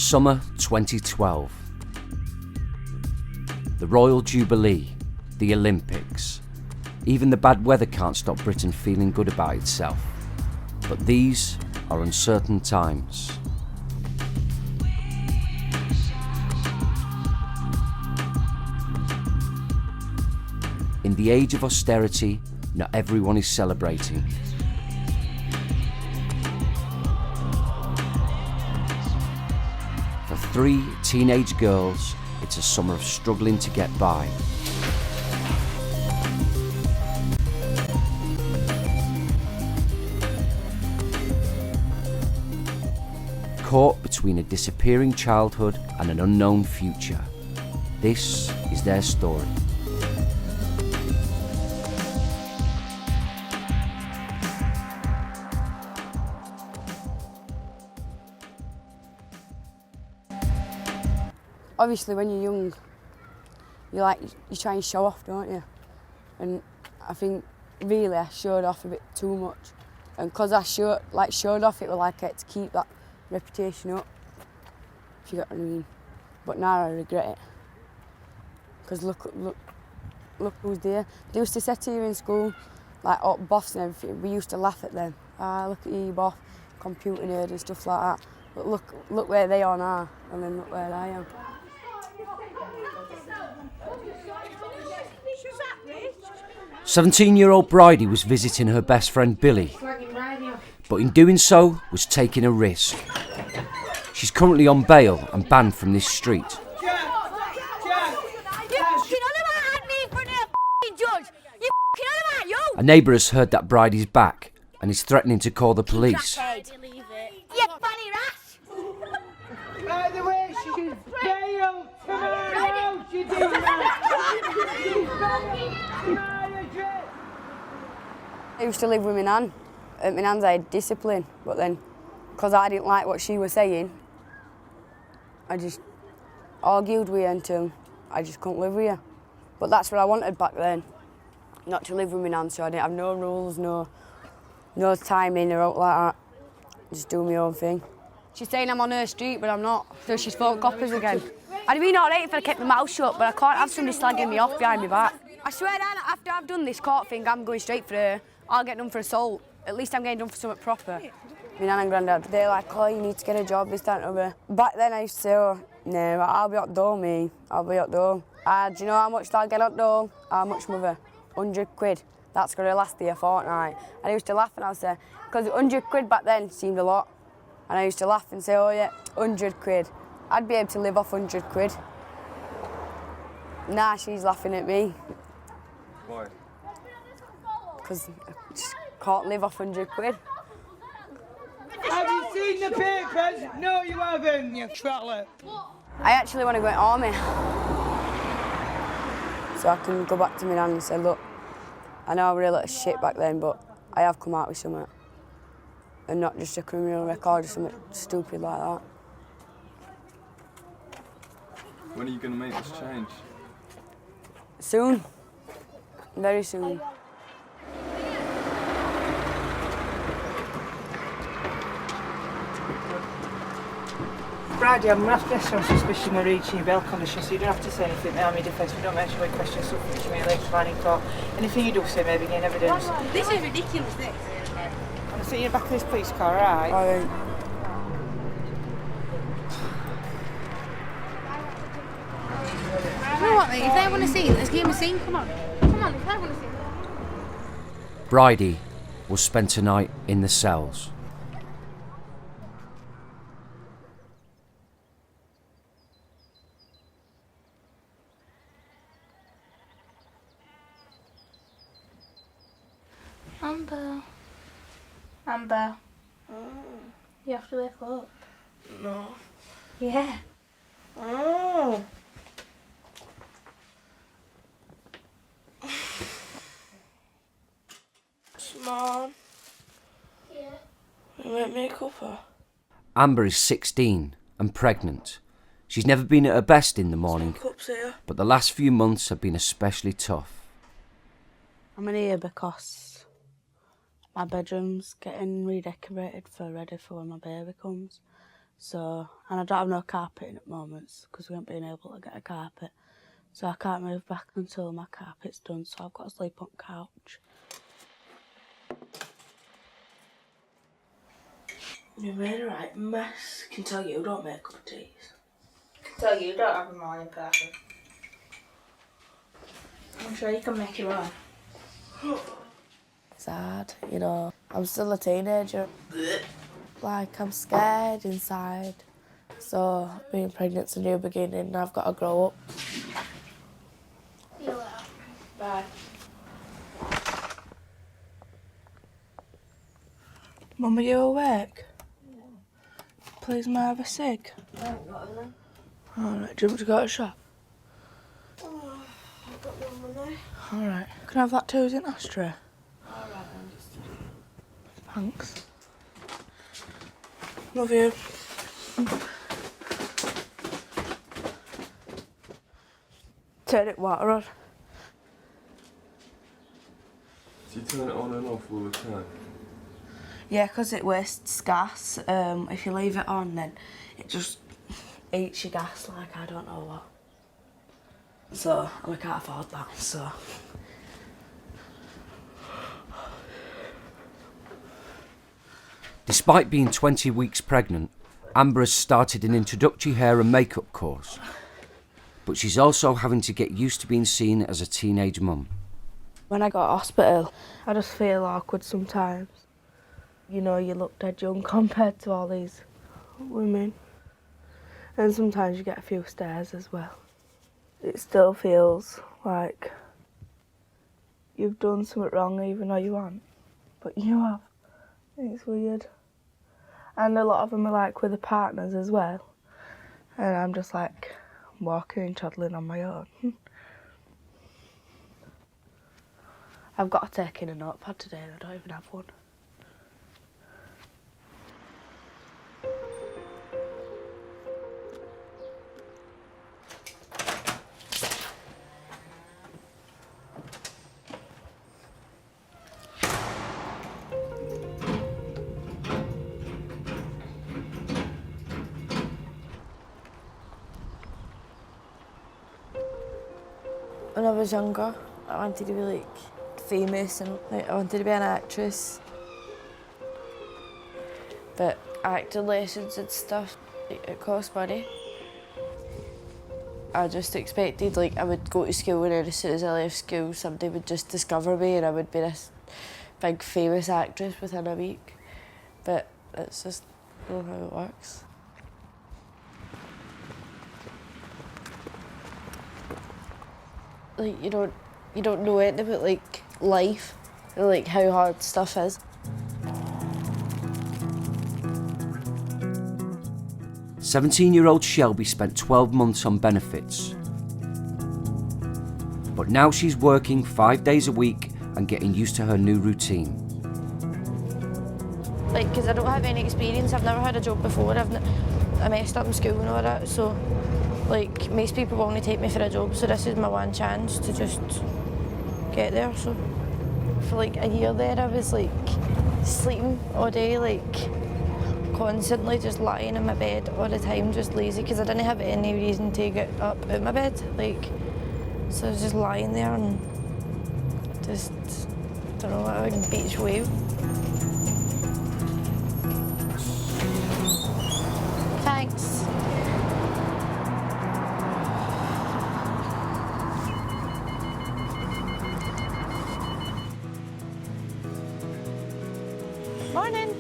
Summer 2012. The Royal Jubilee, the Olympics. Even the bad weather can't stop Britain feeling good about itself. But these are uncertain times. In the age of austerity, not everyone is celebrating. For 3 teenage girls, it's a summer of struggling to get by. Caught between a disappearing childhood and an unknown future. This is their story. Obviously, when you're young, you try and show off, don't you? And I think really I showed off a bit too much, and because I showed off, it was like to keep that reputation up. If you get what I mean. But now I regret it, because look who's there. They used to sit here in school, like boffs and everything. We used to laugh at them. Look at you, boff, computer nerd and stuff like that. But look where they are now, and then look where I am. 17-year-old Bridie was visiting her best friend Billy, but in doing so was taking a risk. She's currently on bail and banned from this street. A neighbour has heard that Bridie's back and is threatening to call the police. By the way, she's bailed tomorrow. She did I used to live with my nan. At my nan's I had discipline, but then, because I didn't like what she was saying, I just argued with her until I just couldn't live with her. But that's what I wanted back then, not to live with my nan, so I didn't have no rules, no timing or out like that. Just do my own thing. She's saying I'm on her street, but I'm not, so she's phoned coppers again. I'd have been alright if I kept my mouth shut, but I can't have somebody slagging me off behind my back. I swear down, after I've done this court thing, I'm going straight for her. I'll get done for assault. At least I'm getting done for something proper. My nan and granddad, they're like, oh, you need to get a job, this, that and other. Back then I used to say, oh, no, I'll be out door, me. I'll be out door. Do you know how much I'll get out door? How much, mother? 100 quid. That's going to last you a fortnight. And I used to laugh and I'd say, because 100 quid back then seemed a lot. And I used to laugh and say, oh yeah, 100 quid. I'd be able to live off 100 quid. Nah, she's laughing at me. Why? Because I just can't live off 100 quid. Have you seen the papers? No, you haven't, you trollop. I actually want to go in army. So I can go back to my nan and say, look, I know I was a little shit back then, but I have come out with something. And not just a criminal record or something stupid like that. When are you going to make this change? Soon. Very soon. Bridie, I'm going to have to get some suspicion of reaching your bail condition, so you don't have to say anything now in your defence. We don't mention any questions, something to me later on in court. Anything you do say, maybe gain evidence. This is ridiculous, this. I'm going to sit you in the back of this police car, alright? Alright. You know what, mate? If they want to see it, let's give them a scene. Come on. Come on, if they want to see it. Bridie will spend tonight in the cells. Amber. You have to wake up. No. Yeah. Oh. Mom. Yeah. You make me a cuppa. Amber is 16 and pregnant. She's never been at her best in the morning, Cups here. but the last few months have been especially tough. I'm in here because my bedroom's getting redecorated for ready for when my baby comes. So, and I don't have no carpeting at the moment because we haven't been able to get a carpet. So I can't move back until my carpet's done, so I've got to sleep on the couch. You made a right mess. Can tell you don't make cup of teas. Can tell you don't have a morning person. I'm sure you can make your own. It's hard, you know. I'm still a teenager. Like, I'm scared inside. So, being pregnant's a new beginning and I've got to grow up. See you later. Bye. Mum, are you awake? Yeah. Please, may I have a cig? I haven't got any. Alright, do you want to go to the shop? Oh, I've got no money. Alright. Can I have that too, is it ashtray? Alright, then just... Thanks. Love you. Turn it water on. Do you turn it on and off all the time? Yeah, because it wastes gas. If you leave it on, then it just eats your gas like I don't know what. So, we can't afford that, so... Despite being 20 weeks pregnant, Amber has started an introductory hair and makeup course. But she's also having to get used to being seen as a teenage mum. When I got to hospital, I just feel awkward sometimes. You know, you look dead young compared to all these women. And sometimes you get a few stares as well. It still feels like you've done something wrong even though you haven't. But you have. It's weird. And a lot of them are like with their partners as well. And I'm just like walking and toddling on my own. I've got to take in a notepad today and I don't even have one. When I was younger, I wanted to be like famous and like I wanted to be an actress. But acting lessons and stuff, it cost money. I just expected like I would go to school and then as soon as I left school somebody would just discover me and I would be this big famous actress within a week. But it's just not how it works. Like you don't know anything about like life and like how hard stuff is. "17-year-old Shelby spent 12 months on benefits. But now she's working 5 days a week and getting used to her new routine. Like, because I don't have any experience, I've never had a job before, I messed up in school and all that, so like most people will only take me for a job, so this is my one chance to just get there. So for like a year there I was like sleeping all day, like constantly just lying in my bed all the time, just lazy, because I didn't have any reason to get up out of my bed, like, so I was just lying there and just, don't know, like a beach wave. Thanks. Morning.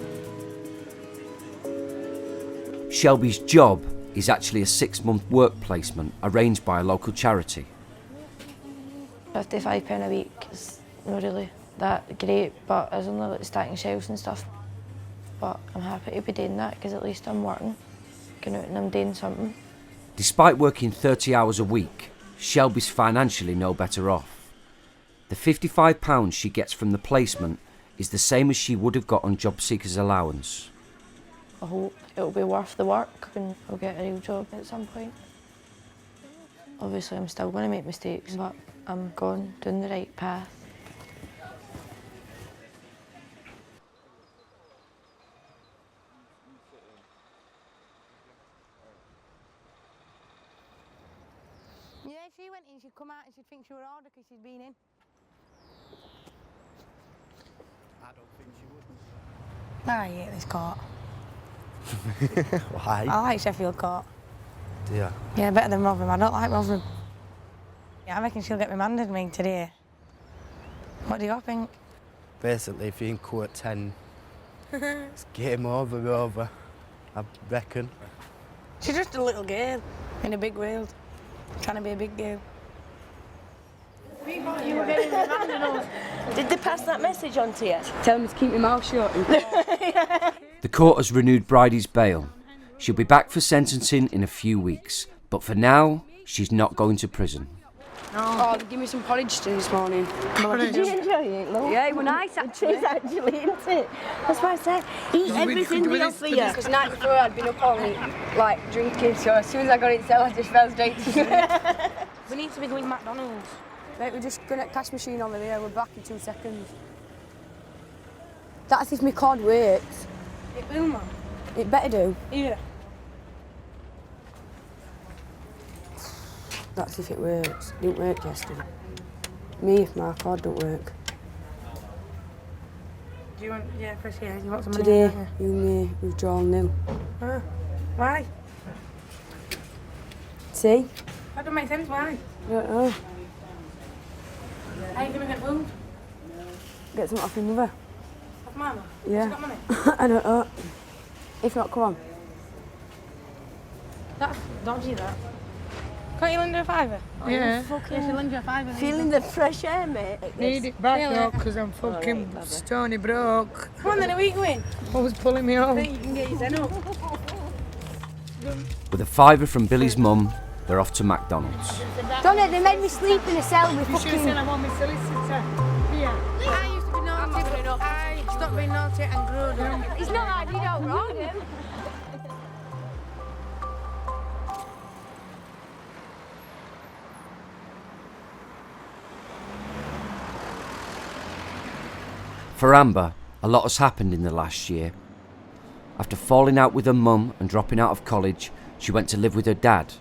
Shelby's job is actually a 6-month work placement arranged by a local charity. £55 a week is not really that great, but it's only like stacking shelves and stuff. But I'm happy to be doing that because at least I'm working, going out and I'm doing something. Despite working 30 hours a week, Shelby's financially no better off. The £55 she gets from the placement is the same as she would have got on job seekers allowance. I hope it'll be worth the work and I'll get a real job at some point. Obviously I'm still going to make mistakes, but I'm going down the right path. she went in, she'd come out and she'd think she were older because she'd been in. I don't think she would. I hate this court. Why? I like Sheffield Court. Do you? Yeah, better than Rotherham. I don't like Rotherham. Yeah, I reckon she'll get remanded me today. What do you all think? Basically, if you're in court 10, it's game over, I reckon. She's just a little girl in a big world, trying to be a big girl. You were getting remanded us. Did they pass that message on to you? Tell me to keep my mouth shut. The court has renewed Bridie's bail. She'll be back for sentencing in a few weeks, but for now, she's not going to prison. Oh, they give me some porridge this morning. Did you enjoy it, love? Yeah, it was nice actually. It is actually, isn't it? That's why I said, eat everything they offer you. Because the night before I'd been up all night, like drinking, so as soon as I got in cell I just fell straight to sleep. We need to be going McDonald's. Mate, we're just going to cash machine over there, we're back in 2 seconds. That's if my card works. It will, man. It better do. Yeah. That's if it works. It didn't work yesterday. Me if my card don't work. Do you want, yeah, Chris, yeah, you want some Today, money? you may withdraw nil. Why? See? That don't make sense, why? I don't know. How are you going to get food? Get some off your mother. Off Mama? Yeah. She got money? I don't know. If not, come on. That's dodgy, that. Can't you lend her a fiver? Yeah. Yeah, she'll lend you a fiver. Feeling the fresh air, mate. Need it back though, because I'm fucking stony broke. Come on then, are we going? Always pulling me off. I think you can get your zen up. With a fiver from Billy's mum, they're off to McDonald's. Donna, they made me sleep in a cell with You should have said fucking... I want my solicitor. Here. I used to be naughty, but I stopped being naughty and grew up. It's not like you don't wrong him. For Amber, a lot has happened in the last year. After falling out with her mum and dropping out of college, she went to live with her dad.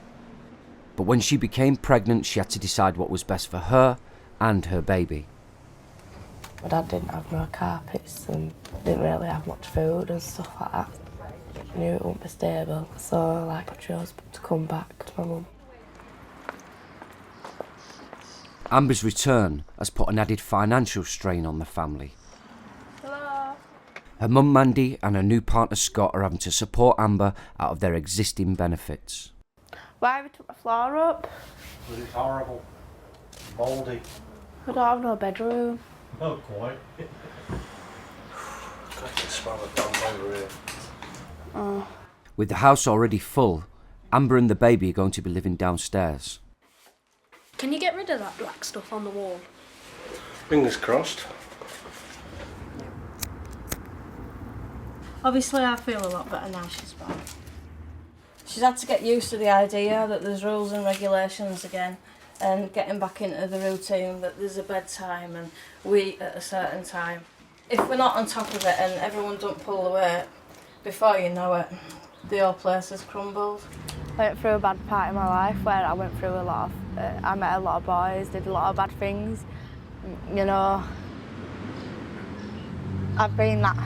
But when she became pregnant, she had to decide what was best for her and her baby. My dad didn't have no carpets and didn't really have much food and stuff like that. I knew it wouldn't be stable, so I chose to come back to my mum. Amber's return has put an added financial strain on the family. Her mum Mandy and her new partner Scott are having to support Amber out of their existing benefits. Why have we took the floor up? Because it's horrible. Mouldy. I don't have no bedroom. Not quite. I can smell the damp over here. With the house already full, Amber and the baby are going to be living downstairs. Can you get rid of that black stuff on the wall? Fingers crossed. Obviously, I feel a lot better now she's back. She's had to get used to the idea that there's rules and regulations again, and getting back into the routine that there's a bedtime and we eat at a certain time. If we're not on top of it and everyone don't pull the weight, before you know it, the whole place has crumbled. I went through a bad part in my life where I went through a lot of, I met a lot of boys, did a lot of bad things. You know, I've been that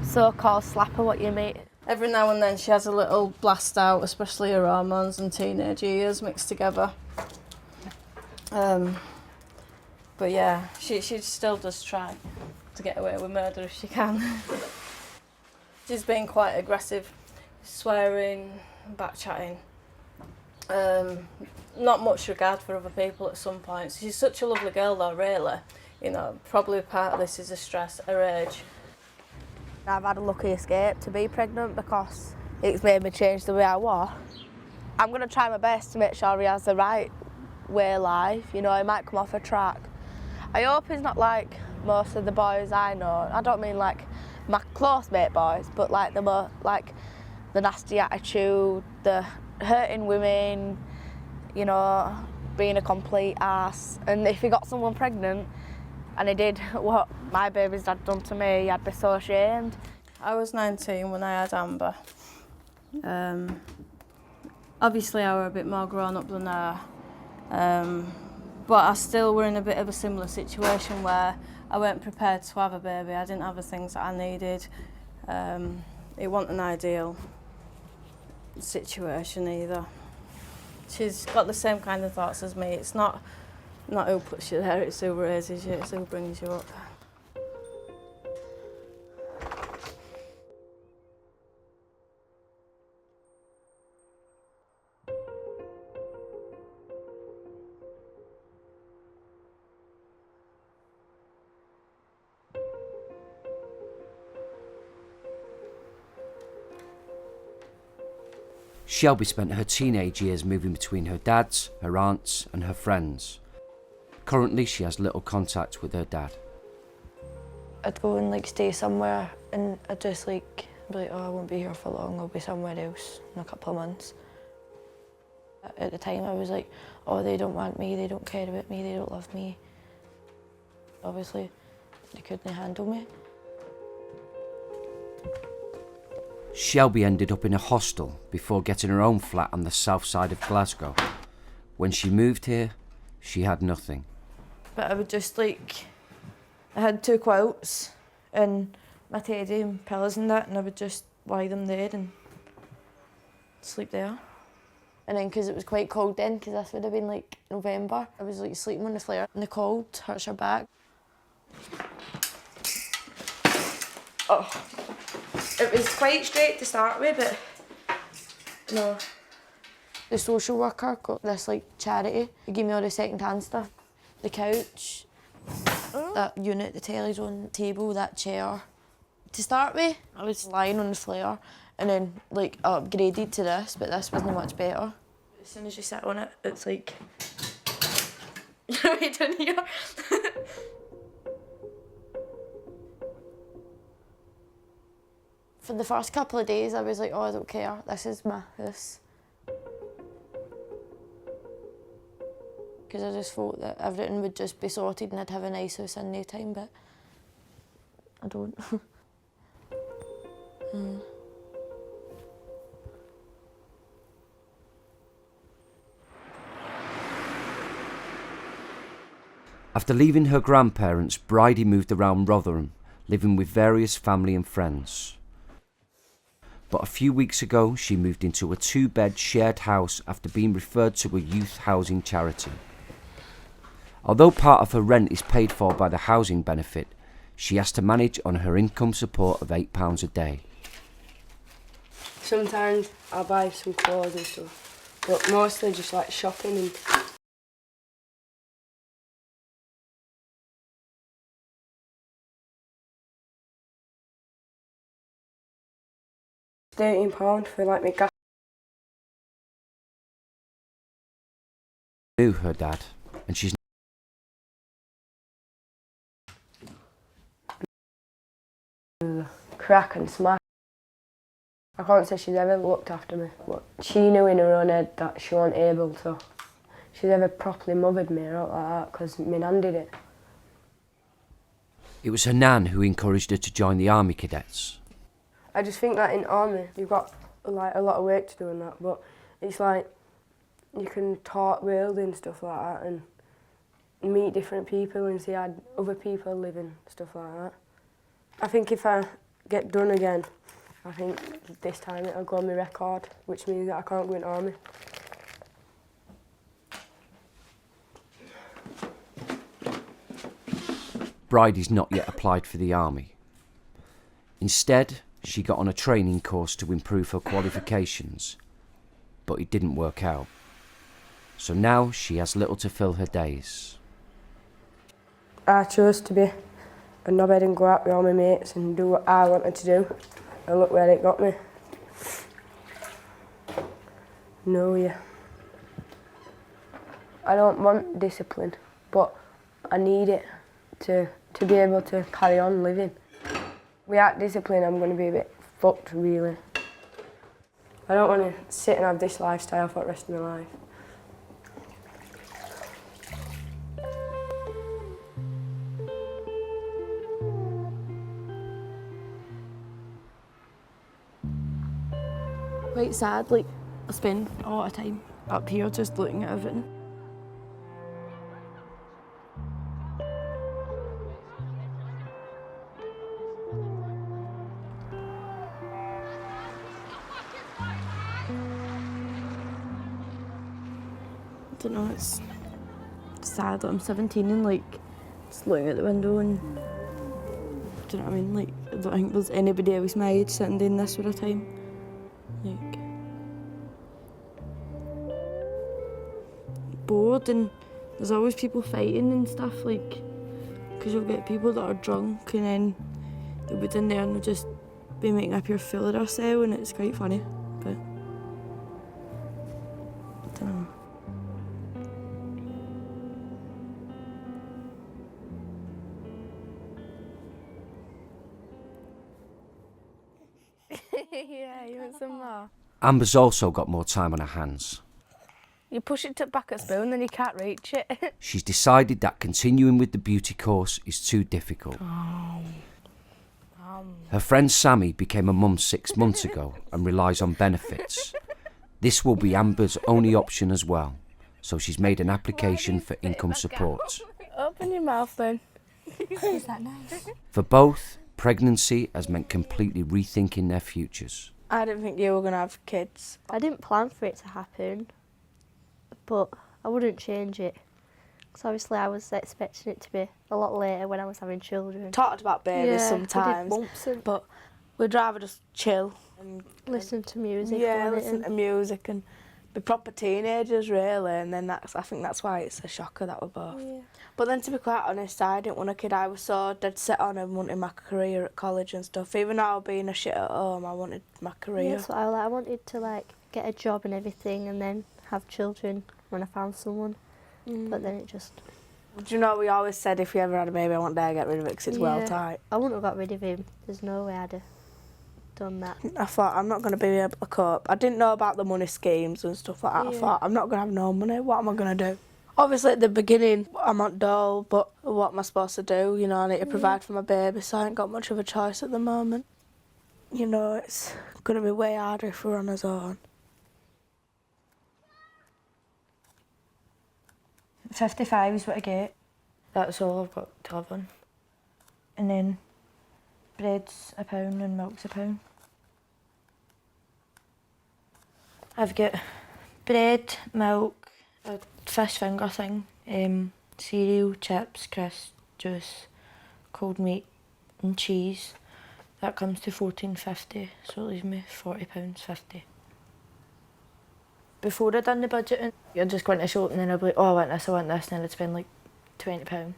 so-called slapper what you meet. Every now and then she has a little blast out, especially her hormones and teenage years mixed together. But yeah, she still does try to get away with murder if she can. She's been quite aggressive, swearing, back-chatting. Not much regard for other people at some points. She's such a lovely girl though, really. You know, probably part of this is the stress, her age. I've had a lucky escape to be pregnant because it's made me change the way I was. I'm going to try my best to make sure he has the right way of life. You know, he might come off a track. I hope he's not like most of the boys I know. I don't mean like my close mate boys, but like the nasty attitude, the hurting women, you know, being a complete ass. And if he got someone pregnant, and he did what my baby's dad done to me, I'd be so ashamed. I was 19 when I had Amber. Obviously I were a bit more grown up than her, But I still were in a bit of a similar situation where I weren't prepared to have a baby. I didn't have the things that I needed. It wasn't an ideal situation either. She's got the same kind of thoughts as me. It's not who puts you there, it's who raises you, it's who brings you up. Shelby spent her teenage years moving between her dad's, her aunt's and her friends. Currently she has little contact with her dad. I'd go and like stay somewhere and I'd just like be like, oh, I won't be here for long, I'll be somewhere else in a couple of months. At the time I was like, oh, they don't want me, they don't care about me, they don't love me. Obviously they couldn't handle me. Shelby ended up in a hostel before getting her own flat on the south side of Glasgow. When she moved here, she had nothing. But I would just like, I had 2 quilts and my teddy and pillows and that, and I would just lie them there and sleep there. And then because it was quite cold then, because this would have been like November, I was like sleeping on the flare and the cold hurts your back. Oh. It was quite straight to start with, but no. The social worker got this like charity. He gave me all the second-hand stuff. The couch, that unit, the telly's on the table, that chair. To start with, I was lying on the flare and then like I upgraded to this, but this wasn't much better. As soon as you sit on it, it's like, you're right in here. For the first couple of days, I was like, oh, I don't care, this is my house. Because I just thought that everything would just be sorted and I'd have a nice house in no time, but I don't. After leaving her grandparents, Bridie moved around Rotherham, living with various family and friends. But a few weeks ago, she moved into a 2-bed shared house after being referred to a youth housing charity. Although part of her rent is paid for by the housing benefit, she has to manage on her income support of £8 a day. Sometimes I buy some clothes and stuff, but mostly just like shopping and £13 for like my gas. Knew her dad, and she's Crack and smack. I can't say she's ever looked after me, but she knew in her own head that she wasn't able to. She's ever properly mothered me or out like that, because my nan did it. It was her nan who encouraged her to join the army cadets. I just think that in army you've got like a lot of work to do and that, but it's like you can talk world and stuff like that and meet different people and see how other people live and stuff like that. I think if I get done again, I think this time it'll go on my record, which means that I can't go in army. Bridie's not yet applied for the army. Instead, she got on a training course to improve her qualifications, but it didn't work out. So now she has little to fill her days. I chose to be a knobhead and go out with all my mates and do what I wanted to do, and look where it got me. No, yeah. I don't want discipline, but I need it to be able to carry on living. Without discipline, I'm going to be a bit fucked, really. I don't want to sit and have this lifestyle for the rest of my life. Quite sad, like I spend a lot of time up here just looking at everything. don't know, it's sad that I'm 17 and like just looking out the window and do you know what I mean? Like I don't think there's anybody else my age sitting doing this for a time. Like bored, and there's always people fighting and stuff, like because you'll get people that are drunk and then they'll be in there and they'll just be making a pure fool of themselves, and it's quite funny, but I don't know. Yeah, you want some more? Amber's also got more time on her hands. You push it to back a spoon, then you can't reach it. She's decided that continuing with the beauty course is too difficult. Her friend Sammy became a mum 6 months ago and relies on benefits. This will be Amber's only option as well, so she's made an application for income support. Open your mouth then. Is that nice? For both, pregnancy has meant completely rethinking their futures. I didn't think you were going to have kids. I didn't plan for it to happen, but I wouldn't change it. Because obviously I was expecting it to be a lot later when I was having children. Talked about babies Yeah, sometimes, we did bumps and but we'd rather just chill and listen to music. yeah, on it listen and to music and be proper teenagers really. And then I think that's why it's a shocker that we're both. Yeah. But then to be quite honest, I didn't want a kid. I was so dead set on and wanting my career at college and stuff. Even though I was being a shit at home, I wanted my career. Yeah, that's what I wanted to like get a job and everything, and then have children when I found someone. But then it just. Do you know, we always said if we ever had a baby, I wouldn't dare get rid of it because it's well Yeah, tight. I wouldn't have got rid of him. There's no way I'd have done that. I thought, I'm not going to be able to cope. I didn't know about the money schemes and stuff like that. Yeah. I thought, I'm not going to have no money. What am I going to do? Obviously, at the beginning, I'm on dole, but what am I supposed to do? You know, I need to provide for my baby, so I ain't got much of a choice at the moment. You know, it's going to be way harder if we're on our own. 55 is what I get. That's all I've got to live on. And then bread's £1 and milk's £1. I've got bread, milk, a fish finger thing, cereal, chips, crisps, juice, cold meat and cheese. That comes to £14.50, so it leaves me £40.50. Before I done the budgeting, I'd just go into a shop and then I'd be like, oh, I want this, and then I'd spend like £20.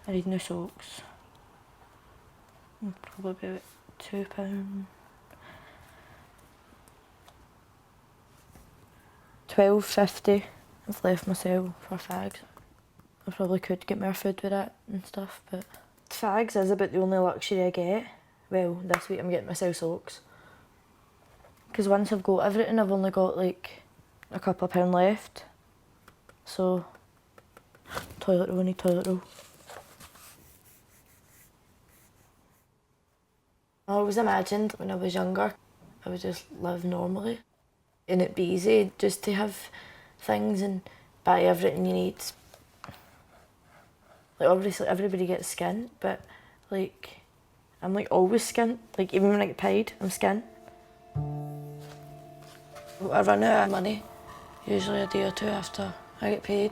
I need new socks. Probably about £2. £12.50 I've left myself for fags. I probably could get more food with it and stuff, but fags is about the only luxury I get. Well, this week I'm getting myself socks. Because once I've got everything, I've only got like a couple of pound left. So, toilet roll, I need toilet roll. I always imagined when I was younger, I would just live normally. And it'd be easy just to have things and buy everything you need. Like obviously everybody gets skint, but like I'm like always skint. Like even when I get paid, I'm skint. I run out of money, usually a day or two after I get paid.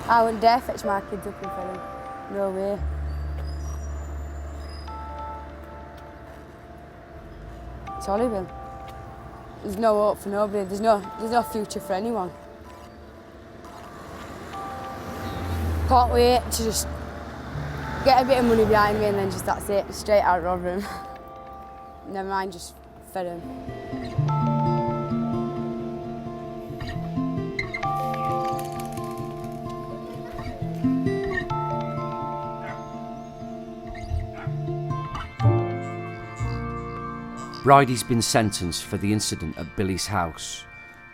I wouldn't dare fetch my kids up in front of him. No way. It's horrible. There's no hope for nobody. There's no future for anyone. Can't wait to just get a bit of money behind me and then just that's it, straight out of the room. Never mind, just fed him. Bridie's been sentenced for the incident at Billy's house.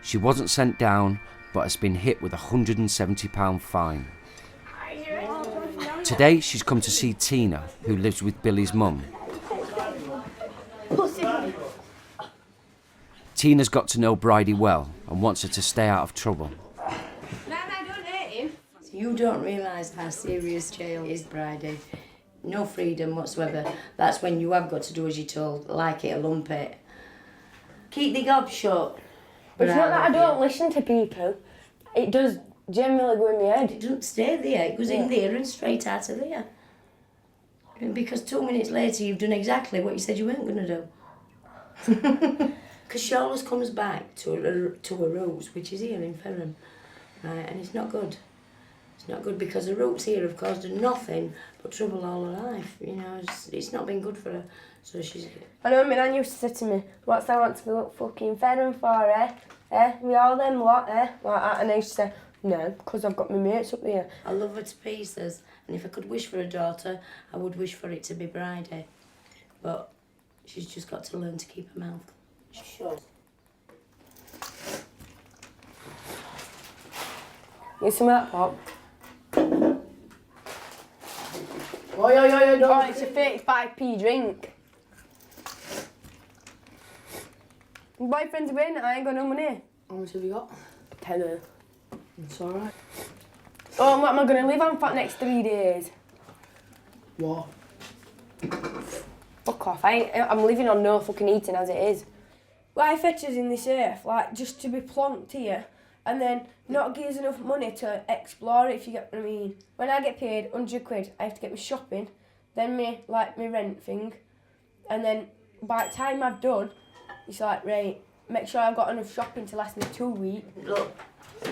She wasn't sent down, but has been hit with a £170 fine. Today she's come to see Tina, who lives with Billy's mum. Tina's got to know Bridie well and wants her to stay out of trouble. You don't realise how serious jail is, Bridie. No freedom whatsoever. That's when you have got to do as you're told, like it or lump it. Keep the gob shut. It's not that I don't listen to people. It does generally go in my head. It doesn't stay there. It goes in there and straight out of there. And because 2 minutes later you've done exactly what you said you weren't going to do. Because she always comes back to her roots, which is here in Ferrum, right? And it's not good. It's not good because the roots here have caused her nothing but trouble all her life. You know, it's not been good for her. So she's... I know my nan used to say to me, what's I want to go up fucking Ferrum for, eh? Eh? We all them lot, eh? Like that. And I used to say, no, because I've got my mates up there. I love her to pieces, and if I could wish for a daughter, I would wish for it to be Bridie. But she's just got to learn to keep her mouth shut. Get some of that pop. Oh, it's a 35p drink. My boyfriend's away and I ain't got no money. How much have you got? Tenner. It's alright. Oh, what am I going to live on for the next 3 days? What? Fuck off, I'm living on no fucking eating as it is. Life fetches in this earth, like, just to be plonked here and then not give us enough money to explore it, if you get what I mean. When I get paid 100 quid, I have to get my shopping, then my rent thing, and then by the time I've done, it's like, right, make sure I've got enough shopping to last me 2 weeks. Look,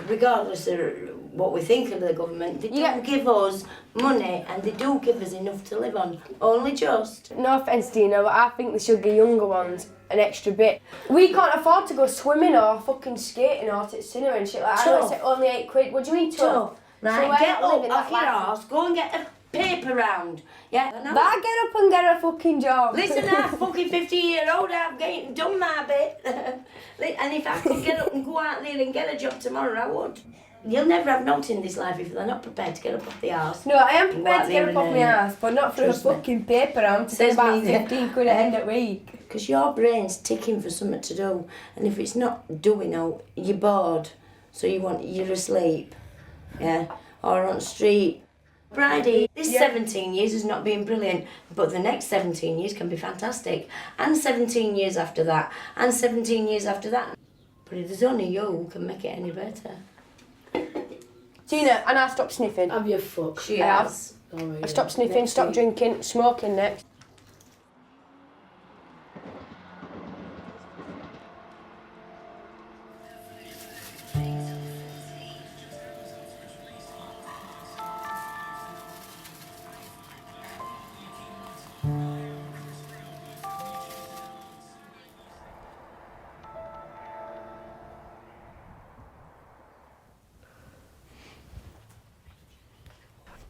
regardless of what we think of the government, they don't give us money and they do give us enough to live on. Only just. No offence, Dina, but I think they should give younger ones an extra bit. We can't afford to go swimming or fucking skating or to the cinema and shit like that. I know it's only 8 quid. What do you mean tough? Right, get up off your arse, go and get a paper round. Yeah? That get up and get a fucking job. Listen, I'm fucking 50-year-old, I've done my bit. And if I could get up and go out there and get a job tomorrow, I would. You'll never have nothing in this life if they're not prepared to get up off the arse. No, I am prepared to get up off my arse, but not for a fucking paper round to save about 15 quid at the end of the week. Because your brain's ticking for something to do, and if it's not doing out, you're bored, so you're asleep, yeah, or on the street. Bridie, this 17 years has not been brilliant, but the next 17 years can be fantastic, and 17 years after that, and 17 years after that. But it is only you who can make it any better. Tina, and I stopped sniffing. Have you fucked? She has. I stopped sniffing, stopped drinking, smoking next.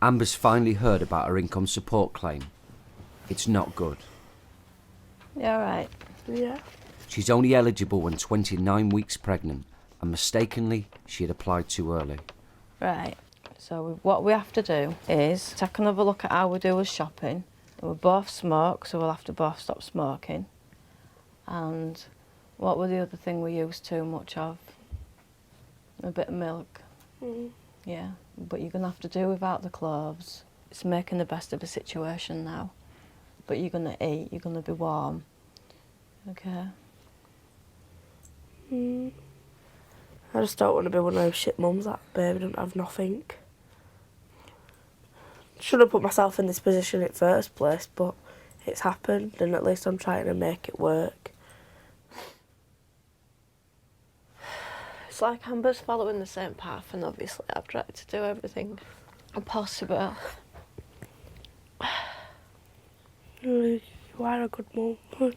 Amber's finally heard about her income support claim. It's not good. Yeah, right. Yeah. She's only eligible when 29 weeks pregnant, and mistakenly, she had applied too early. Right. So what we have to do is take another look at how we do with shopping. We both smoke, so we'll have to both stop smoking. And what was the other thing we used too much of? A bit of milk. Yeah, but you're going to have to do without the clothes. It's making the best of the situation now. But you're going to eat, you're going to be warm. Okay? I just don't want to be one of those shit mums that baby don't have nothing. Should have put myself in this position in the first place, but it's happened and at least I'm trying to make it work. It's like Amber's following the same path, and obviously I've tried to do everything possible. You are a good mum. Oi.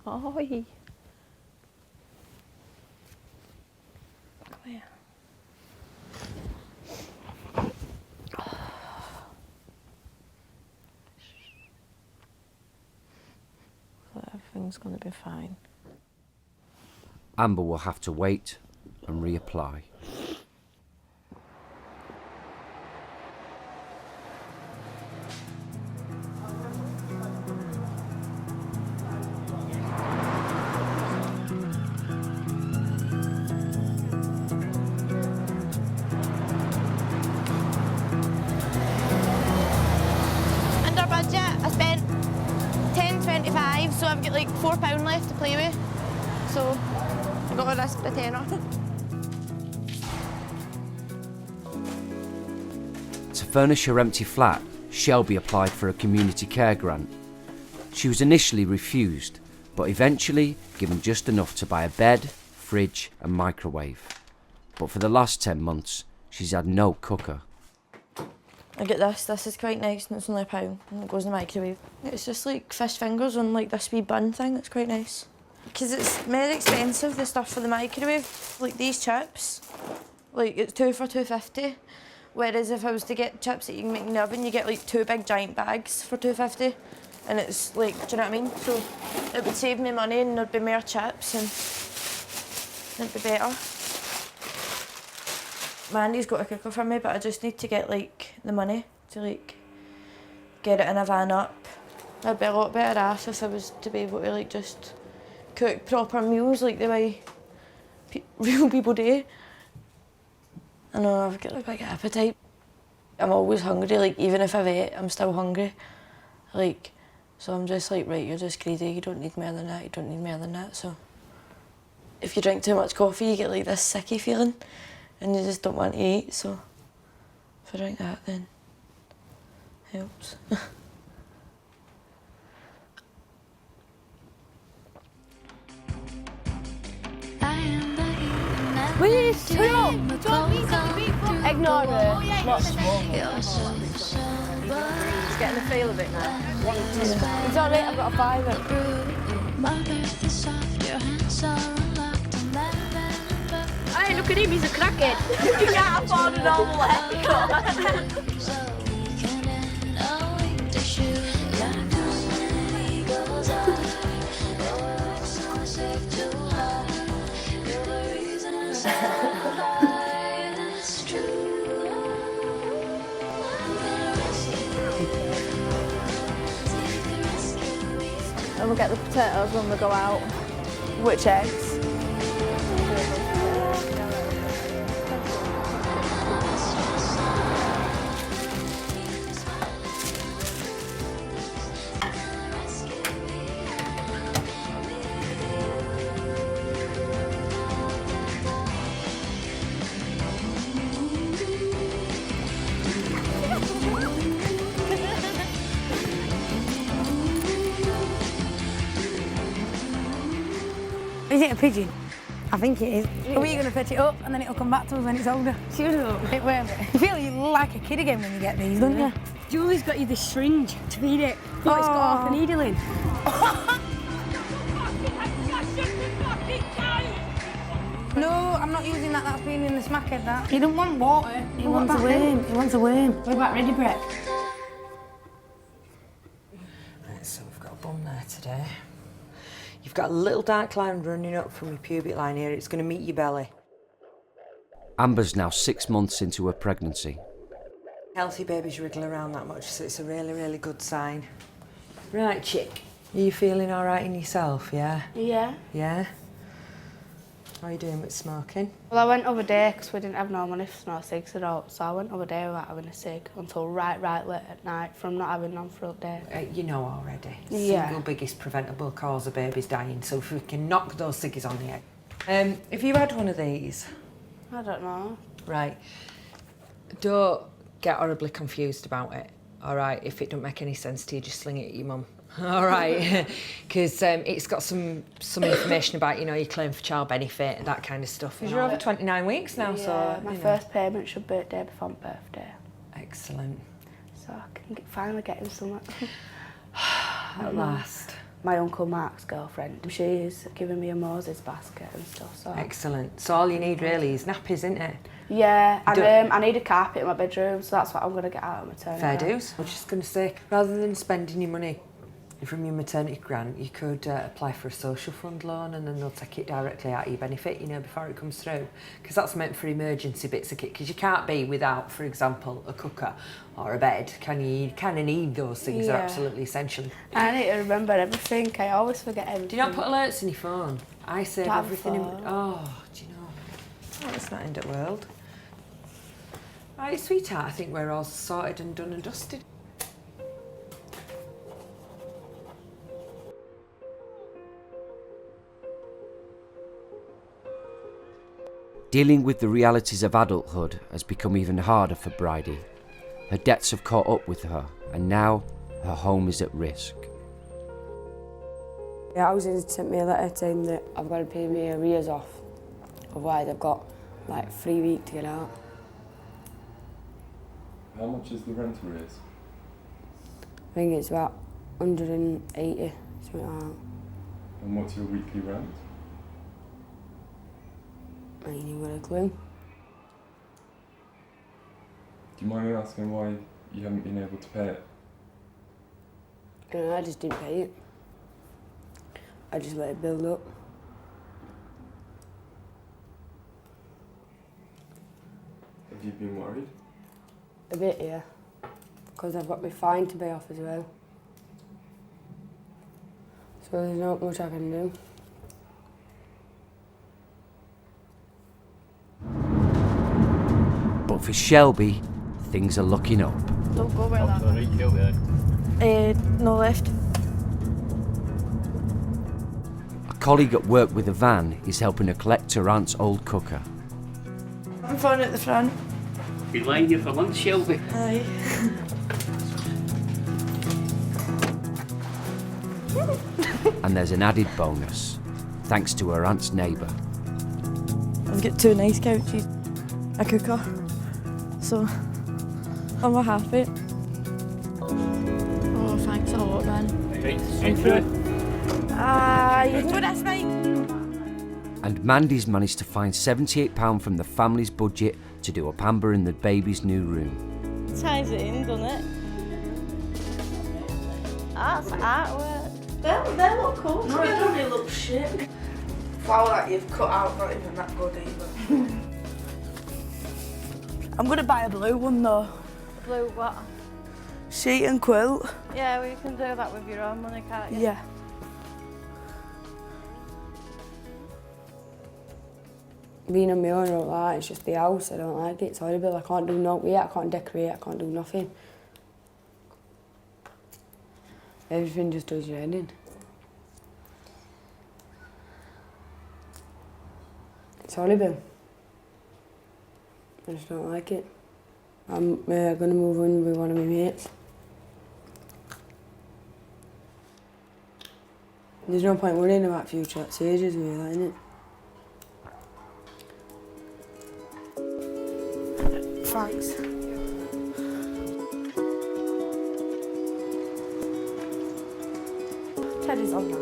Come here. Everything's going to be fine. Amber will have to wait and reapply. I've got like £4 left to play with, so I've got to risk the tenner. To furnish her empty flat, Shelby applied for a community care grant. She was initially refused, but eventually given just enough to buy a bed, fridge and microwave. But for the last 10 months, she's had no cooker. I get this is quite nice and it's only £1 and it goes in the microwave. It's just like fish fingers on like this wee bun thing, it's quite nice. Because it's more expensive, the stuff for the microwave. Like these chips, like it's 2 for £2.50. Whereas if I was to get chips that you can make in the oven, you get like 2 big giant bags for £2.50. And it's like, do you know what I mean? So it would save me money and there'd be more chips and it'd be better. Mandy's got a cooker for me, but I just need to get like the money to like get it in a van up. I'd be a lot better off if I was to be able to like just cook proper meals like the way real people do. I know I've got a big appetite. I'm always hungry, like even if I've ate, I'm still hungry. Like, so I'm just like, right, you're just greedy, you don't need more than that, you don't need more than that. So if you drink too much coffee, you get like this sicky feeling and you just don't want to eat, so if I drink that, then it helps. Please, ignore her. Just getting the feel of it now. It's alright, I've got a fiver. Hey, look at him, he's a crackhead. You can't afford an old haircut. And we'll get the potatoes when we go out. Which eggs? Is it a pigeon? I think it is. Are we going to fetch it up and then it'll come back to us when it's older? Shut up. It won't. You feel like a kid again when you get these, don't you? Julie's got you this syringe to feed it. Oh, it's got half a needle in. No, I'm not using that. That's been in the smackhead, that. He don't want water. He wants a worm. He wants a worm. What about ready bread? Right, so we've got a bum there today. You've got a little dark line running up from your pubic line here. It's going to meet your belly. Amber's now 6 months into her pregnancy. Healthy babies wriggle around that much, so it's a really, really good sign. Right, chick. Are you feeling all right in yourself, yeah? Yeah. Yeah? How are you doing with smoking? Well, I went over there because we didn't have no money for no cigs at all, so I went over there without having a cig until right late at night from not having none for a day. You know already. Yeah. Single biggest preventable cause of babies dying, so if we can knock those ciggies on the head. If you had one of these... I don't know. Right. Don't get horribly confused about it, all right? If it don't make any sense to you, just sling it at your mum. All right, because it's got some information about, you know, your claim for child benefit and that kind of stuff. Because you're over 29 weeks now, yeah, so... my first payment should be the day before my birthday. Excellent. So I can finally get him something. At last. My Uncle Mark's girlfriend, she's giving me a Moses basket and stuff, so... Excellent. So all you need really is nappies, isn't it? Yeah, and I need a carpet in my bedroom, so that's what I'm going to get out of maternity. Fair dues. I was just going to say, rather than spending your money from your maternity grant, you could apply for a social fund loan and then they'll take it directly out of your benefit, you know, before it comes through. Because that's meant for emergency bits of kit, because you can't be without, for example, a cooker or a bed. Can you? You kind of need those things, they're absolutely essential. I need to remember everything, I always forget everything. Do you not put alerts in your phone? I save everything in... Phone. Oh, do you know? Oh, it's not end of world. Right, sweetheart, I think we're all sorted and done and dusted. Dealing with the realities of adulthood has become even harder for Bridie. Her debts have caught up with her, and now her home is at risk. The housing sent me a letter saying that I've got to pay my arrears off, otherwise I've got like 3 weeks to get out. How much is the rent arrears? I think it's about 180, something like that. And what's your weekly rent? I ain't even got a clue. Do you mind me asking why you haven't been able to pay it? I just didn't pay it. I just let it build up. Have you been worried? A bit, yeah. Because I've got my fine to pay off as well. So there's not much I can do. But for Shelby, things are looking up. Don't go where that. No left. A colleague at work with a van is helping her collect her aunt's old cooker. I'm fine at the front. Been lying here for lunch, Shelby. Aye. And there's an added bonus, thanks to her aunt's neighbour. I've got 2 nice couches, a cooker, so I'm happy. Oh, thanks a lot, man. Right, straight through. You can go this way. And Mandy's managed to find £78 from the family's budget to do up Amber in the baby's new room. Ties it in, doesn't it? That's artwork. They look cool. No, it don't really look shit. Flower that you've cut out, not even that good either. I'm going to buy a blue one though. Blue what? Sheet and quilt. Yeah, well, you can do that with your own money, can't you? Yeah. Being on my own, I don't like it. It's just the house, I don't like it. It's horrible. I can't do no I can't decorate, I can't do nothing. Everything just does your head in. It's horrible. I just don't like it. I'm going to move in with one of my mates. There's no point worrying about future at stages with that, innit? Thanks. Teddy's on now.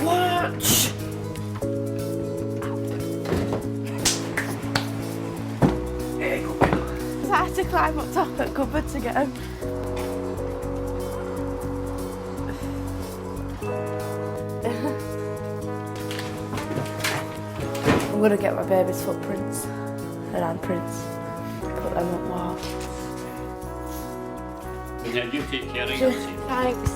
Watch! I had to climb up top at cupboard to get him. I'm gonna get my baby's footprints and handprints, put them up more. Yeah, you take care of yourself. Thanks.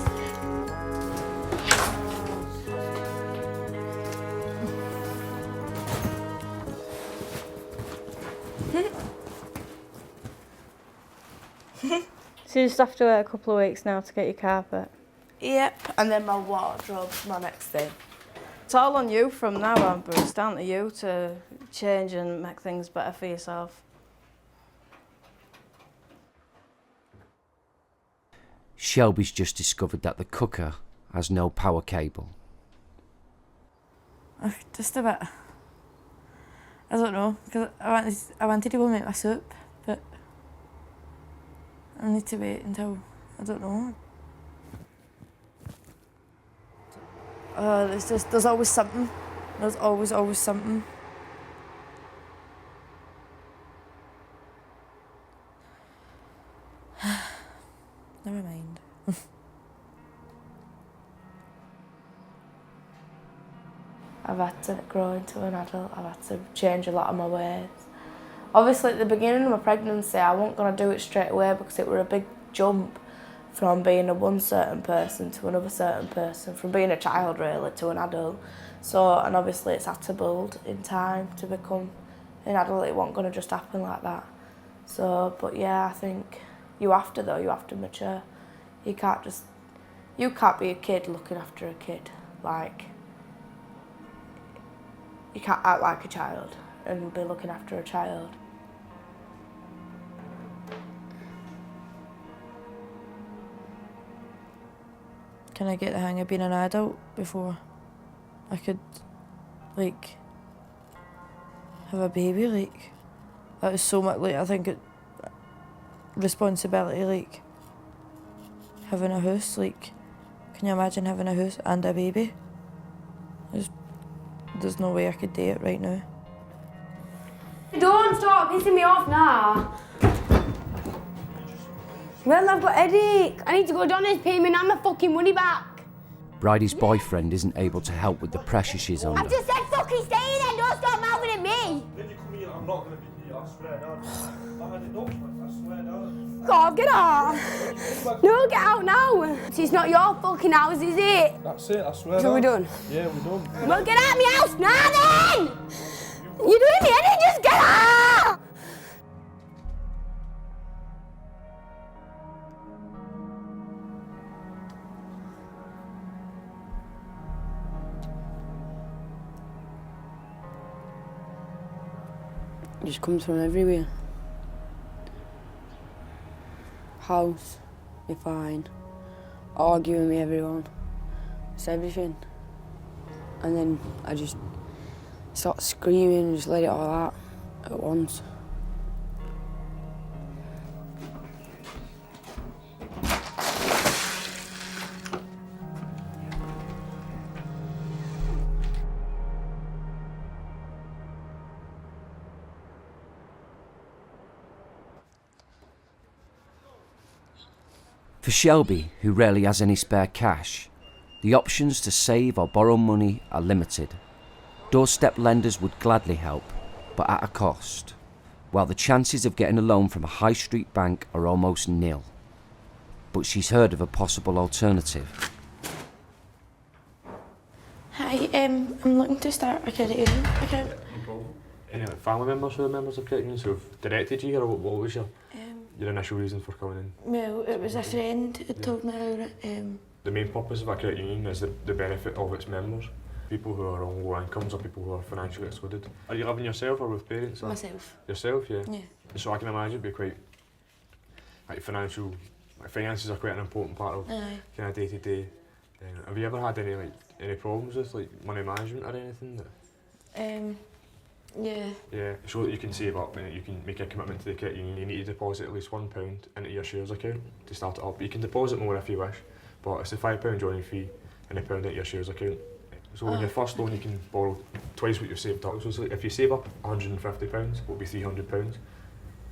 So you just have to wait a couple of weeks now to get your carpet? Yep, and then my wardrobe's my next thing. It's all on you from now on, but it's down to you to change and make things better for yourself. Shelby's just discovered that the cooker has no power cable. Just a bit. I don't know, because I wanted to go make my soup, but I need to wait until, I don't know. There's always something. There's always something. Never mind. I've had to grow into an adult. I've had to change a lot of my ways. Obviously, at the beginning of my pregnancy, I wasn't going to do it straight away because it were a big jump from being a one certain person to another certain person, from being a child really to an adult. So, and obviously it's had to build in time to become an adult. It wasn't going to just happen like that. So, but yeah, I think you have to though, you have to mature. You can't be a kid looking after a kid. like, you can't act like a child and be looking after a child. Can I get the hang of being an adult before I could, like, have a baby? Like, that is so much, like, I think responsibility, like, having a house, like, can you imagine having a house and a baby? There's no way I could do it right now. Don't stop pissing me off now. Well, I've got a headache. I need to go down and pay me and my fucking money back. Bridie's boyfriend isn't able to help with the pressure she's under. I just said fucking stay there, don't stop mouthing at me. Then you come here, I'm not going to be here, I swear down. I had enough, I swear down. God, get out. No, get out now. It's not your fucking house, is it? That's it, I swear So down. we're done? Yeah, we're done. Well, get out of my house now then! You're doing me any, just get out! It just comes from everywhere. House, you're fine. Arguing with everyone. It's everything. And then I just start screaming and just let it all out at once. For Shelby, who rarely has any spare cash, the options to save or borrow money are limited. Doorstep lenders would gladly help, but at a cost, while the chances of getting a loan from a high street bank are almost nil. But she's heard of a possible alternative. Hi, I'm looking to start a credit union account. No problem. Any like family members who are members of credit unions who have directed you here, or what was your initial reason for coming in? Well, it was a friend who told me about it. The main purpose of a credit union is the benefit of its members. People who are on low incomes or people who are financially excluded. Are you living yourself or with parents? Or? Myself. Yourself, yeah? Yeah. So I can imagine it'd be quite, like finances are quite an important part of kind of day to day. Have you ever had any problems with like money management or anything? Yeah. Yeah, so that you can save up and you can make a commitment to the credit union, you need to deposit at least £1 into your shares account to start it up. You can deposit more if you wish, but it's a £5 joining fee and £1 into your shares account. So on your first loan you can borrow twice what you've saved up. So it's like if you save up £150, it'll be £300.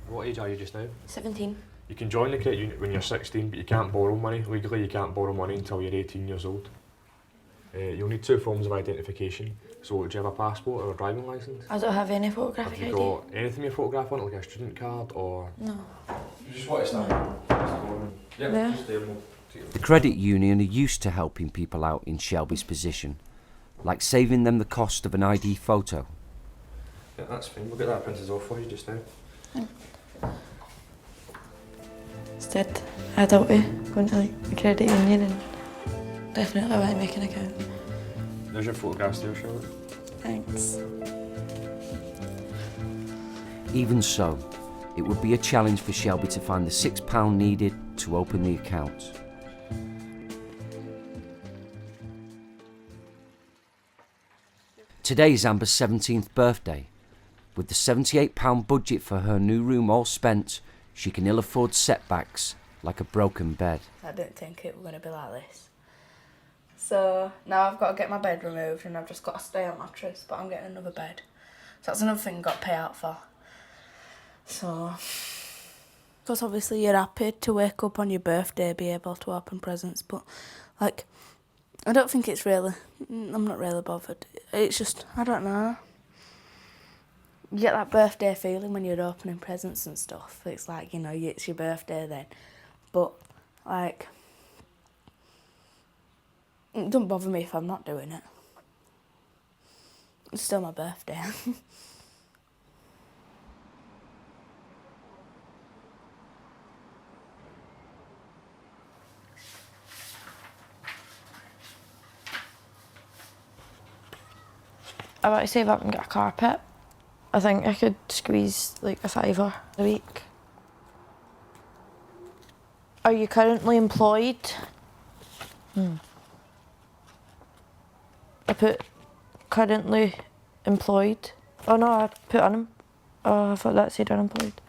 What age are you just now? 17. You can join the credit union when you're 16, but you can't borrow money. Legally you can't borrow money until you're 18 years old. You'll need 2 forms of identification. So do you have a passport or a driving licence? I don't have any photographic Have you ID. got anything you photograph on it, like a student card or...? No. You just want to stand? Yeah. Just there. The credit union are used to helping people out in Shelby's position, like saving them the cost of an ID photo. Yeah, that's fine. We'll get that printed off for you just now. Instead, adulthood, going to like the credit union and definitely want to make an account. There's your photographs there, Charlotte. Thanks. Even so, it would be a challenge for Shelby to find the £6 needed to open the account. Today is Amber's 17th birthday. With the £78 budget for her new room all spent, she can ill afford setbacks like a broken bed. I didn't think it was going to be like this. So now I've got to get my bed removed and I've just got to stay on mattress, but I'm getting another bed. So that's another thing I've got to pay out for. So, because obviously you're happy to wake up on your birthday, be able to open presents, but like, I don't think it's really, I'm not really bothered. It's just, I don't know. You get that birthday feeling when you're opening presents and stuff. It's like, you know, it's your birthday then. But, like, it doesn't bother me if I'm not doing it. It's still my birthday. I want to save up and get a carpet. I think I could squeeze like a £5 a week. Are you currently employed? I put currently employed. Oh no, I put oh, I thought that said unemployed.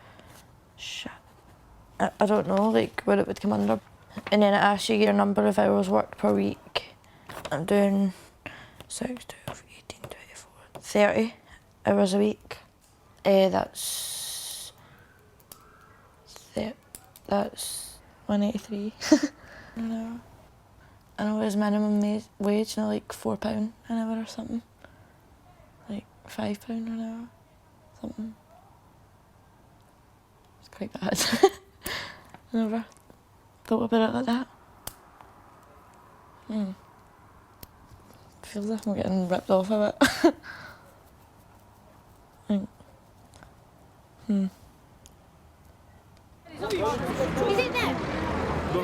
Shit. I don't know like where it would come under. And then it asks you your number of hours worked per week. I'm doing 6, 12, 18, 24, 30 hours a week. That's 183 an hour. I know it's minimum wage, now like £4 an hour or something. Like £5 an hour, something. It's quite bad. I never thought about it like that. Feels like I'm getting ripped off a bit. Is it there? Who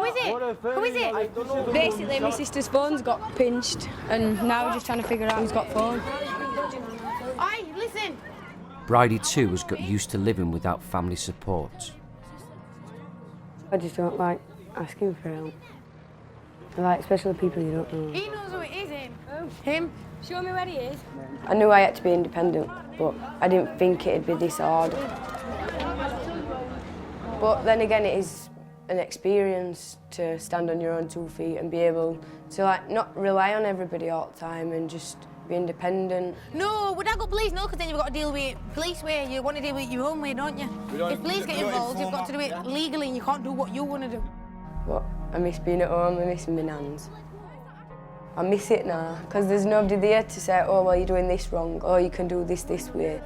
is it? Who is it? Basically, my sister's phone's got pinched, and now we're just trying to figure out who's got phone. Oi, listen. Bridie too has got used to living without family support. I just don't like asking for help. Like, especially people you don't know. He knows who it is, him. Him. Show me where he is. I knew I had to be independent, but I didn't think it'd be this hard. But then again, it is an experience to stand on your own 2 feet and be able to like not rely on everybody all the time and just be independent. No, would I go police? No, because then you've got to deal with police way. You want to deal with your own way, don't you? If police get involved, you've got to do it legally and you can't do what you want to do. But I miss being at home, I miss my nans. I miss it now, because there's nobody there to say, oh, well, you're doing this wrong, or you can do this way.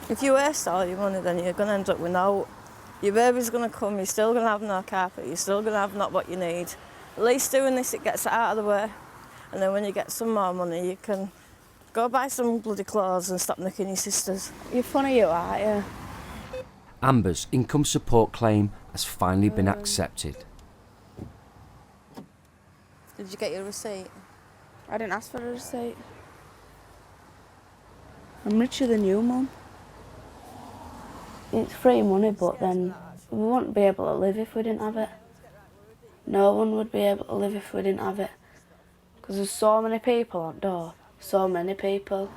If you waste all your money, then you're going to end up without. Your baby's going to come, you're still going to have no carpet, you're still going to have not what you need. At least doing this, it gets it out of the way. And then when you get some more money, you can go buy some bloody clothes and stop nicking your sisters. You're funny, you are, yeah. Amber's income support claim has finally been accepted. Did you get your receipt? I didn't ask for a receipt. I'm richer than you, Mum. It's free money, but then we wouldn't be able to live if we didn't have it. No one would be able to live if we didn't have it. Because there's so many people on door. So many people.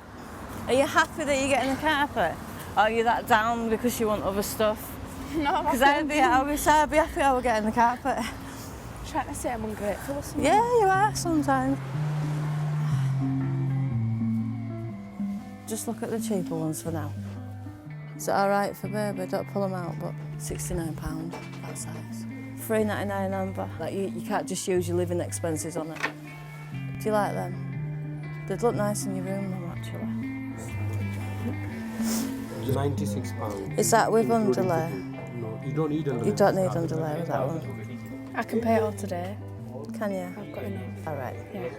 Are you happy that you're getting a carpet? Or are you that down because you want other stuff? No, because I'd be happy I were getting the carpet. Trying to say I'm ungrateful or something. Yeah, you are sometimes. Just look at the cheaper ones for now. Is it all right for baby? Don't pull them out, but £69 that size. $3.99 Amber. Like you can't just use your living expenses on it. Do you like them? They'd look nice in your room, Mum, actually. £96. Is that with underlay? No, you don't need underlay. You don't need underlay with that one. I can pay it all today. Can you? I've got enough. All right. Yeah.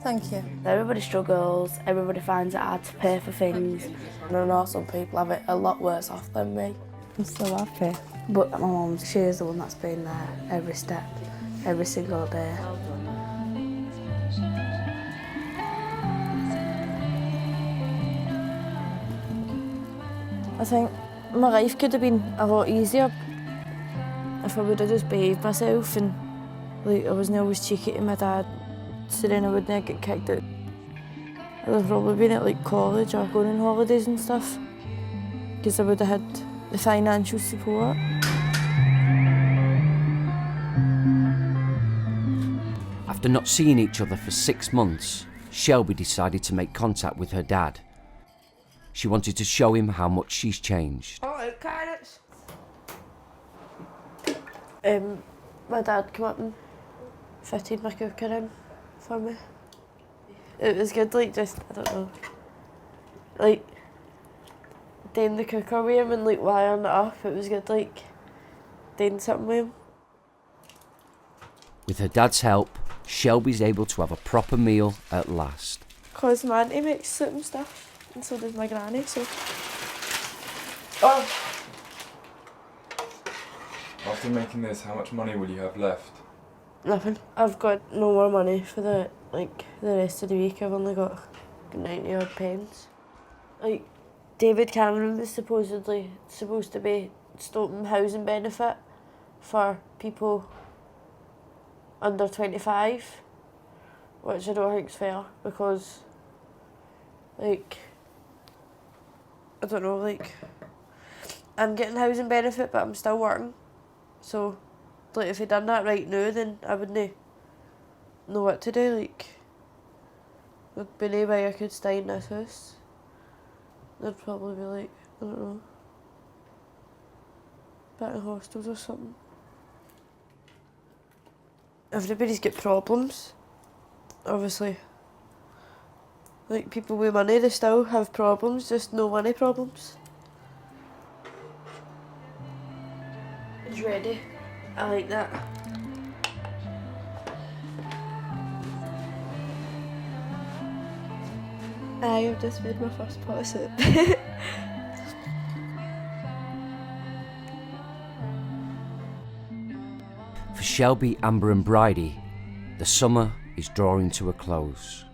Thank you. Everybody struggles, everybody finds it hard to pay for things. And I know some people have it a lot worse off than me. I'm so happy. But my mum, she is the one that's been there every step, every single day. I think my life could have been a lot easier if I would have just behaved myself and like I wasn't always cheeky to my dad, so then I wouldn't get kicked out. I would have probably been at like college or going on holidays and stuff because I would have had the financial support. After not seeing each other for 6 months, Shelby decided to make contact with her dad. She wanted to show him how much she's changed. Oh, carrots. My dad came up and fitted my cooker in for me. It was good, like just, I don't know, like doing the cooker with him and like wiring it up. It was good, like doing something with him. With her dad's help, Shelby's able to have a proper meal at last. Because my auntie makes soup and stuff, and so does my granny, so... Oh, After making this, how much money will you have left? Nothing. I've got no more money for the rest of the week. I've only got 90 odd pence. Like, David Cameron was supposedly supposed to be stopping housing benefit for people under 25, which I don't think's fair because, like, I don't know, like, I'm getting housing benefit but I'm still working. So, like, if he done that right now, then I wouldn't know what to do. Like, there'd be no way I could stay in this house. They'd probably be like, I don't know, back in hostels or something. Everybody's got problems, obviously. Like, people with money, they still have problems, just no money problems. It's ready. I like that. I've just made my first pot of soup. For Shelby, Amber and Bridie, the summer is drawing to a close.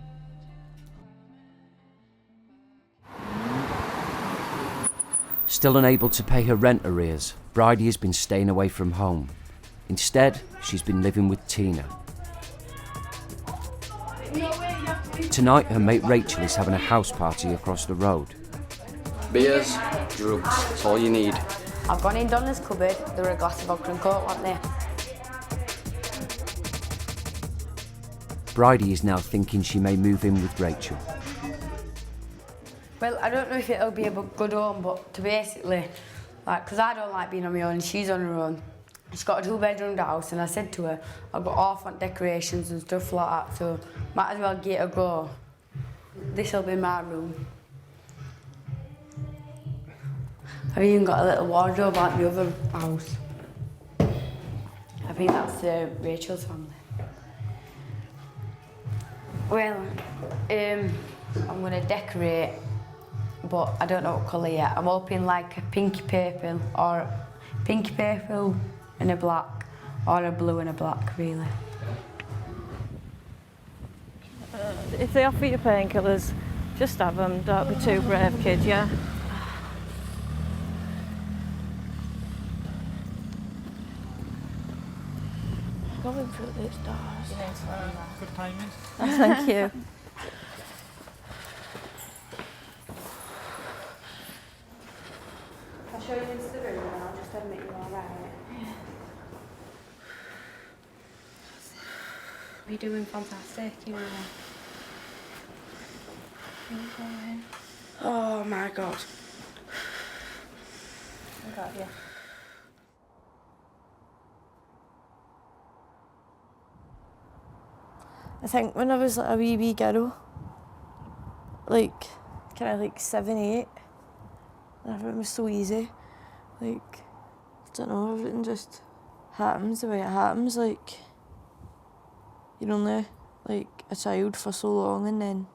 Still unable to pay her rent arrears, Bridie has been staying away from home. Instead, she's been living with Tina. Tonight, her mate Rachel is having a house party across the road. Beers, drugs, that's all you need. I've gone in Donna's cupboard, there were a glass of vodka and coke, weren't there? Bridie is now thinking she may move in with Rachel. Well, I don't know if it'll be a good home, but to basically, like, because I don't like being on my own, she's on her own. She's got a 2-bedroom house, and I said to her, I've got orphan decorations and stuff like that, so might as well give it a go. This'll be my room. I've even got a little wardrobe like the other house. I think that's Rachel's family. Well, I'm going to decorate, but I don't know what colour yet. I'm hoping like a pinky purple and a black, or a blue and a black, really. If they offer you painkillers, just have them. Don't be too brave, kid, yeah? Going through these doors. Good timing. Oh, thank you. I'll show you into the room and I'll just admit you're alright. You're doing fantastic, you know. You're going. Oh my god. I got you. I think when I was like a wee girl, like kind of like 7, 8, everything was so easy. Like, I don't know, everything just happens the way it happens. Like, you're only like a child for so long, and then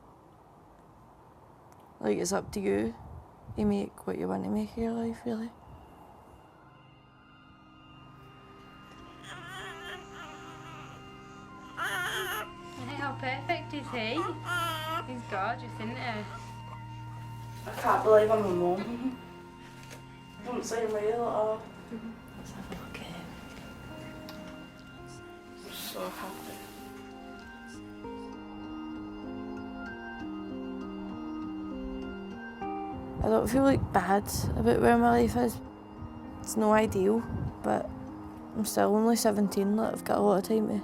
like it's up to you to make what you want to make of your life, really. How perfect is he? He's gorgeous, isn't he? I can't believe I'm a mum. Don't seem real at all. Let's have a look at him. I'm so happy. I don't feel like bad about where my life is. It's no ideal, but I'm still only 17, like I've got a lot of time to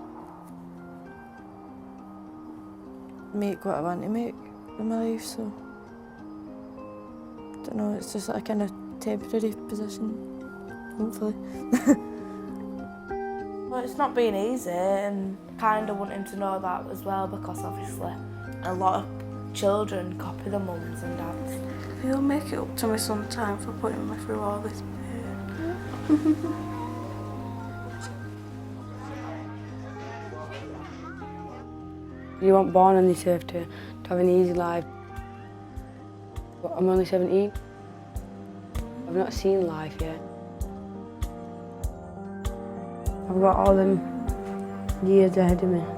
make what I want to make in my life, so I don't know, it's just like a kind of temporary position, hopefully. Well, it's not been easy, and kind of wanting to know that as well, because obviously a lot of children copy their mums and dads. He'll make it up to me sometime for putting me through all this pain. You weren't born on this earth to have an easy life. But I'm only 17. I've not seen life yet. I've got all them years ahead of me.